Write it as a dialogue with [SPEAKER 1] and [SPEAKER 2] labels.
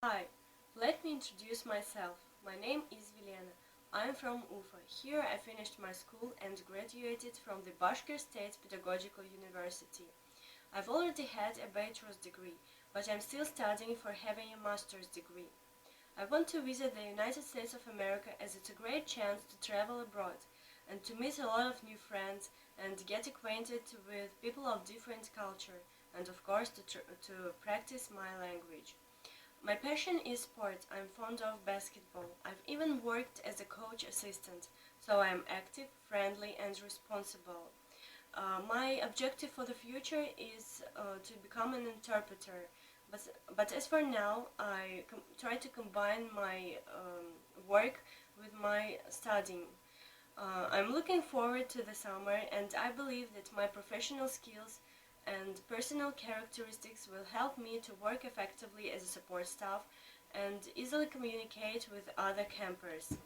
[SPEAKER 1] Hi, let me introduce myself. My name is Vilena. I am from Ufa. Here I finished my school and graduated from the Bashkir State Pedagogical University. I've already had a bachelor's degree, but I'm still studying for having a master's degree. I want to visit the United States of America as it's a great chance to travel abroad and to meet a lot of new friends and get acquainted with people of different culture and of course to practice my language. My passion is sport. I'm fond of basketball. I've even worked as a coach assistant, so I'm active, friendly, and responsible. My objective for the future is to become an interpreter, but as for now, I try to combine my work with my studying. I'm looking forward to the summer, and I believe that my professional skills and personal characteristics will help me to work effectively as a support staff and easily communicate with other campers.